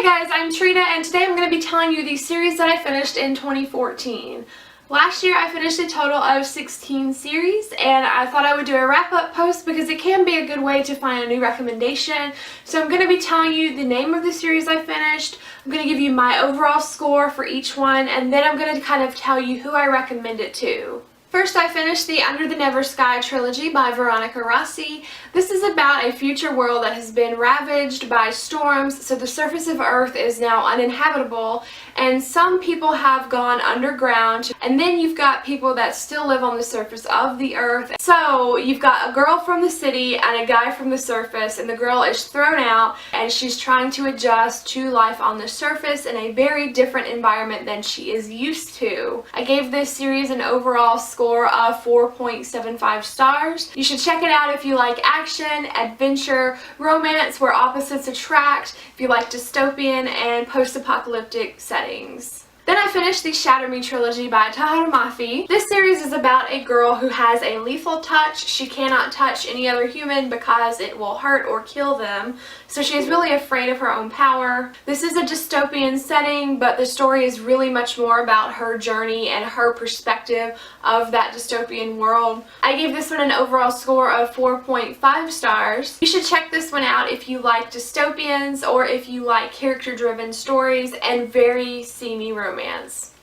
Hey guys, I'm Trina and today I'm going to be telling you the series that I finished in 2014. Last year I finished a total of 16 series and I thought I would do a wrap-up post because it can be a good way to find a new recommendation. So I'm going to be telling you the name of the series I finished, I'm going to give you my overall score for each one, and then I'm going to kind of tell you who I recommend it to. First, I finished the Under the Never Sky trilogy by Veronica Rossi. This is about a future world that has been ravaged by storms, so the surface of Earth is now uninhabitable, and some people have gone underground, and then you've got people that still live on the surface of the Earth. So you've got a girl from the city and a guy from the surface, and the girl is thrown out, and she's trying to adjust to life on the surface in a very different environment than she is used to. I gave this series an overall score of 4.75 stars. You should check it out if you like action, adventure, romance where opposites attract, if you like dystopian and post-apocalyptic settings. Then I finished the Shatter Me trilogy by Tahereh Mafi. This series is about a girl who has a lethal touch. She cannot touch any other human because it will hurt or kill them. So she is really afraid of her own power. This is a dystopian setting, but the story is really much more about her journey and her perspective of that dystopian world. I gave this one an overall score of 4.5 stars. You should check this one out if you like dystopians or if you like character-driven stories and very seamy romance.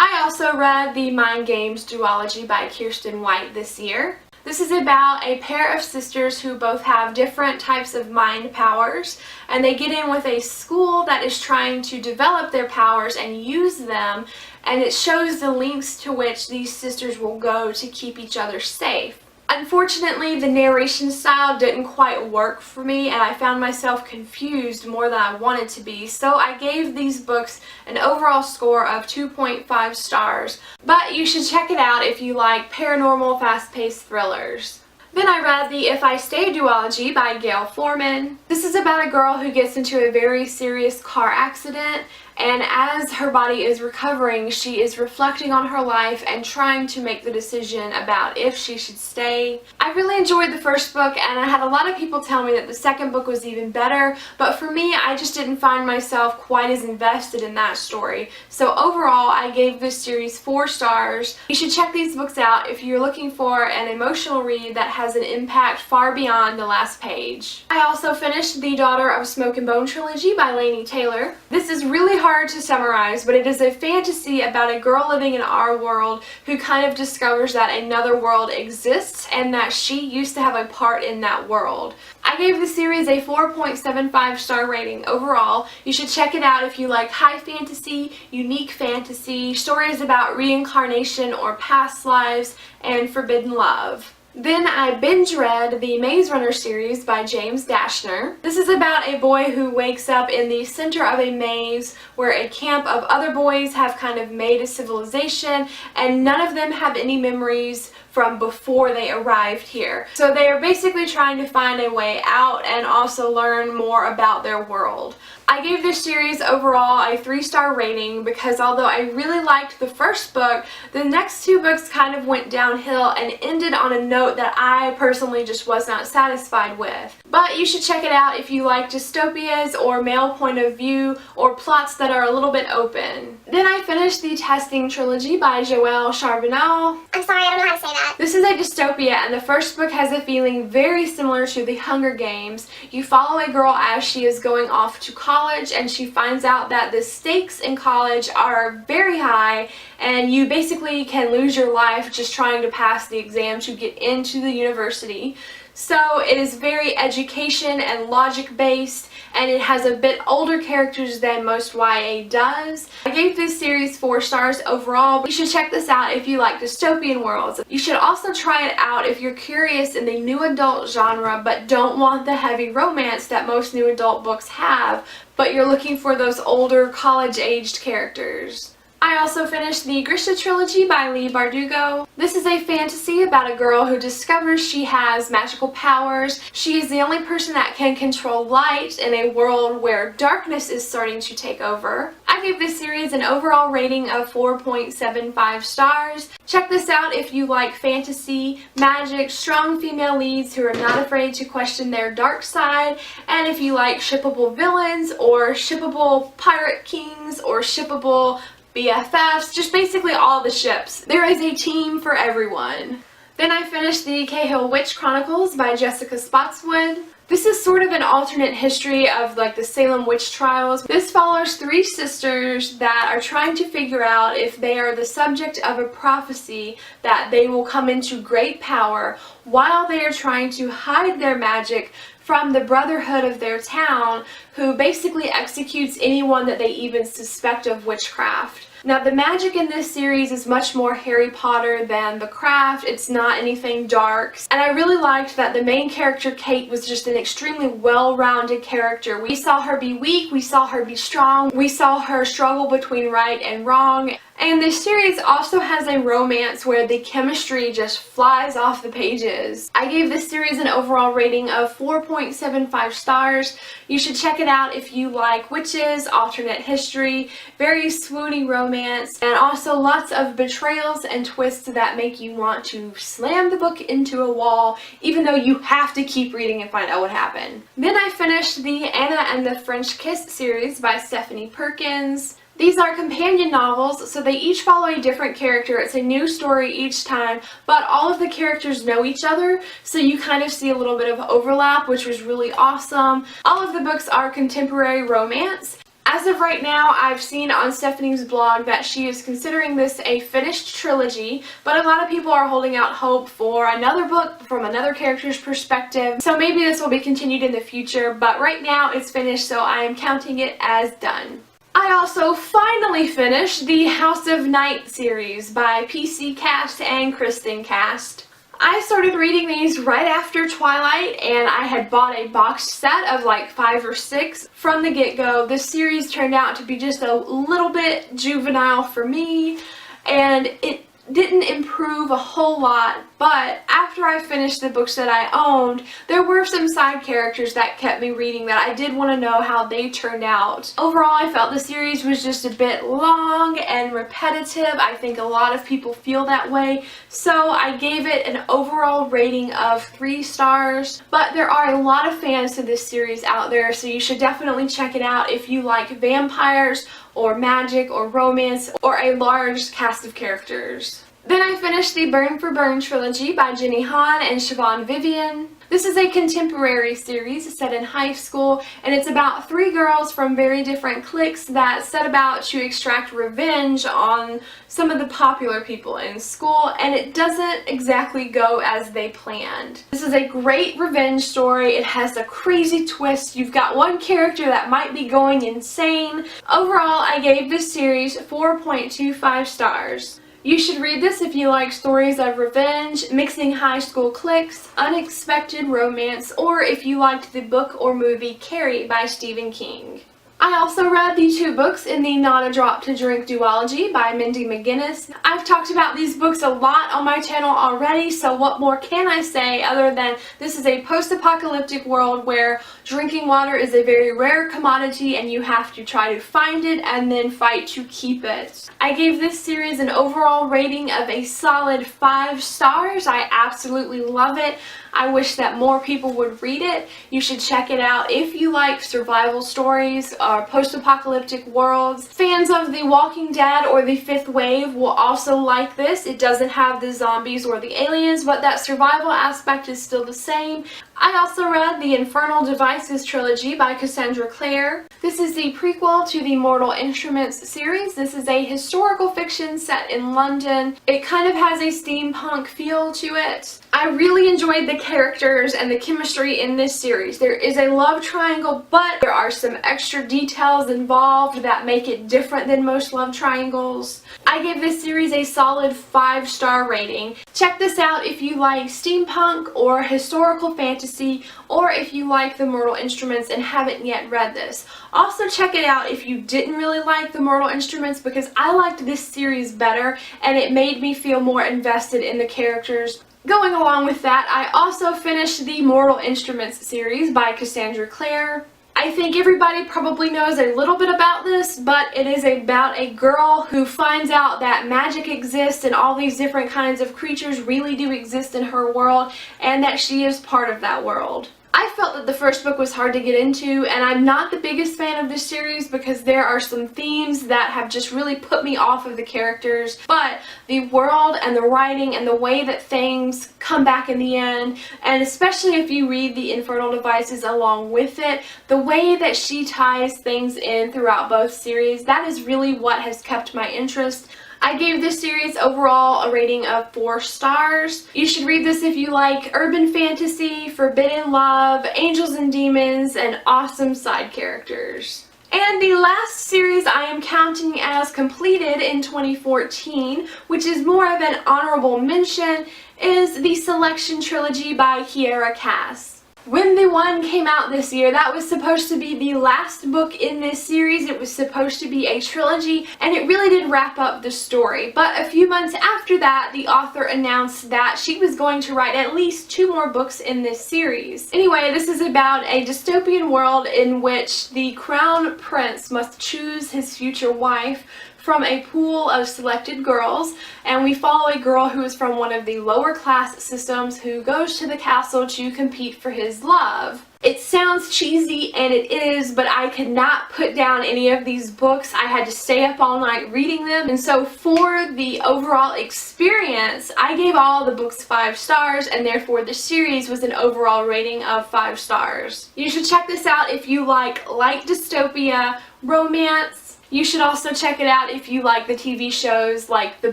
I also read the Mind Games duology by Kiersten White this year. This is about a pair of sisters who both have different types of mind powers, and they get in with a school that is trying to develop their powers and use them, and it shows the lengths to which these sisters will go to keep each other safe. Unfortunately, the narration style didn't quite work for me and I found myself confused more than I wanted to be, so I gave these books an overall score of 2.5 stars. But you should check it out if you like paranormal, fast-paced thrillers. Then I read the If I Stay duology by Gail Foreman. This is about a girl who gets into a very serious car accident, and as her body is recovering, she is reflecting on her life and trying to make the decision about if she should stay. I really enjoyed the first book, and I had a lot of people tell me that the second book was even better, but for me, I just didn't find myself quite as invested in that story. So overall, I gave this series 4 stars. You should check these books out if you're looking for an emotional read that has an impact far beyond the last page. I also finished the Daughter of Smoke and Bone trilogy by Laini Taylor. This is really hard to summarize, but it is a fantasy about a girl living in our world who kind of discovers that another world exists and that she used to have a part in that world. I gave the series a 4.75 star rating overall. You should check it out if you like high fantasy, unique fantasy, stories about reincarnation or past lives, and forbidden love. Then I binge read the Maze Runner series by James Dashner. This is about a boy who wakes up in the center of a maze where a camp of other boys have kind of made a civilization, and none of them have any memories from before they arrived here. So they are basically trying to find a way out and also learn more about their world. I gave this series overall a 3-star rating because although I really liked the first book, the next 2 books kind of went downhill and ended on a note that I personally just was not satisfied with. But you should check it out if you like dystopias or male point of view or plots that are a little bit open. Then I finished the Testing trilogy by Joelle Charbonneau. I'm sorry, I don't know how to say that. This is a dystopia, and the first book has a feeling very similar to The Hunger Games. You follow a girl as she is going off to college, and she finds out that the stakes in college are very high, and you basically can lose your life just trying to pass the exam to get into the university. So it is very education and logic based, and it has a bit older characters than most YA does. I gave this series 4 stars overall. You should check this out if you like dystopian worlds. You should also try it out if you're curious in the new adult genre but don't want the heavy romance that most new adult books have, but you're looking for those older college-aged characters. I also finished the Grisha trilogy by Leigh Bardugo. This is a fantasy about a girl who discovers she has magical powers. She is the only person that can control light in a world where darkness is starting to take over. I gave this series an overall rating of 4.75 stars. Check this out if you like fantasy, magic, strong female leads who are not afraid to question their dark side, and if you like shippable villains or shippable pirate kings or shippable BFFs, just basically all the ships. There is a team for everyone. Then I finished the Cahill Witch Chronicles by Jessica Spotswood. This is sort of an alternate history of like the Salem witch trials. This follows three sisters that are trying to figure out if they are the subject of a prophecy that they will come into great power while they are trying to hide their magic from the brotherhood of their town, who basically executes anyone that they even suspect of witchcraft. Now, the magic in this series is much more Harry Potter than the craft. It's not anything dark. And I really liked that the main character, Kate, was just an extremely well-rounded character. We saw her be weak, we saw her be strong, we saw her struggle between right and wrong. And this series also has a romance where the chemistry just flies off the pages. I gave this series an overall rating of 4.75 stars. You should check it out if you like witches, alternate history, very swoony romance, and also lots of betrayals and twists that make you want to slam the book into a wall, even though you have to keep reading and find out what happened. Then I finished the Anna and the French Kiss series by Stephanie Perkins. These are companion novels, so they each follow a different character. It's a new story each time, but all of the characters know each other, so you kind of see a little bit of overlap, which was really awesome. All of the books are contemporary romance. As of right now, I've seen on Stephanie's blog that she is considering this a finished trilogy, but a lot of people are holding out hope for another book from another character's perspective, so maybe this will be continued in the future, but right now it's finished, so I am counting it as done. I also finally finished the House of Night series by PC Cast and Kristen Cast. I started reading these right after Twilight, and I had bought a boxed set of like 5 or 6 from the get-go. This series turned out to be just a little bit juvenile for me, and it didn't improve a whole lot, but after I finished the books that I owned, there were some side characters that kept me reading that I did want to know how they turned out. Overall, I felt the series was just a bit long and repetitive. I think a lot of people feel that way, so I gave it an overall rating of 3 stars, but there are a lot of fans to this series out there, so you should definitely check it out if you like vampires or magic or romance or a large cast of characters. Then I finished the Burn for Burn trilogy by Jenny Han and Siobhan Vivian. This is a contemporary series set in high school, and it's about 3 girls from very different cliques that set about to extract revenge on some of the popular people in school, and it doesn't exactly go as they planned. This is a great revenge story. It has a crazy twist. You've got one character that might be going insane. Overall, I gave this series 4.25 stars. You should read this if you like stories of revenge, mixing high school cliques, unexpected romance, or if you liked the book or movie Carrie by Stephen King. I also read the 2 books in the Not a Drop to Drink duology by Mindy McGinnis. I've talked about these books a lot on my channel already, so what more can I say other than this is a post-apocalyptic world where drinking water is a very rare commodity and you have to try to find it and then fight to keep it. I gave this series an overall rating of a solid 5 stars. I absolutely love it. I wish that more people would read it. You should check it out if you like survival stories or post-apocalyptic worlds. Fans of The Walking Dead or The Fifth Wave will also like this. It doesn't have the zombies or the aliens, but that survival aspect is still the same. I also read the Infernal Devices trilogy by Cassandra Clare. This is the prequel to the Mortal Instruments series. This is a historical fiction set in London. It kind of has a steampunk feel to it. I really enjoyed the characters and the chemistry in this series. There is a love triangle, but there are some extra details involved that make it different than most love triangles. I gave this series a solid 5-star rating. Check this out if you like steampunk or historical fantasy Fantasy, or if you like the Mortal Instruments and haven't yet read this. Also check it out if you didn't really like the Mortal Instruments, because I liked this series better and it made me feel more invested in the characters. Going along with that, I also finished the Mortal Instruments series by Cassandra Clare. I think everybody probably knows a little bit about this, but it is about a girl who finds out that magic exists and all these different kinds of creatures really do exist in her world, and that she is part of that world. I felt that the first book was hard to get into, and I'm not the biggest fan of this series because there are some themes that have just really put me off of the characters, but the world and the writing and the way that things come back in the end, and especially if you read the Infernal Devices along with it, the way that she ties things in throughout both series, that is really what has kept my interest. I gave this series overall a rating of 4 stars. You should read this if you like urban fantasy, forbidden love, angels and demons, and awesome side characters. And the last series I am counting as completed in 2014, which is more of an honorable mention, is the Selection Trilogy by Kiera Cass. When the one came out this year, that was supposed to be the last book in this series. It was supposed to be a trilogy, and it really did wrap up the story. But a few months after that, the author announced that she was going to write at least 2 more books in this series. Anyway, this is about a dystopian world in which the crown prince must choose his future wife from a pool of selected girls, and we follow a girl who is from one of the lower class systems who goes to the castle to compete for his love. It sounds cheesy, and it is, but I could not put down any of these books. I had to stay up all night reading them, and so for the overall experience, I gave all the books 5 stars, and therefore the series was an overall rating of 5 stars. You should check this out if you like light dystopia, romance. You should also check it out if you like the TV shows like The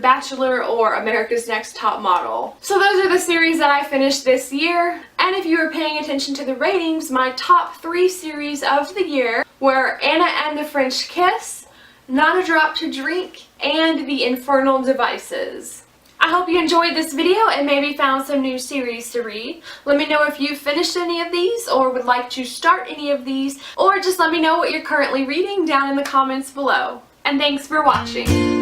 Bachelor or America's Next Top Model. So those are the series that I finished this year. And if you were paying attention to the ratings, my top 3 series of the year were Anna and the French Kiss, Not a Drop to Drink, and The Infernal Devices. I hope you enjoyed this video and maybe found some new series to read. Let me know if you've finished any of these or would like to start any of these, or just let me know what you're currently reading down in the comments below. And thanks for watching.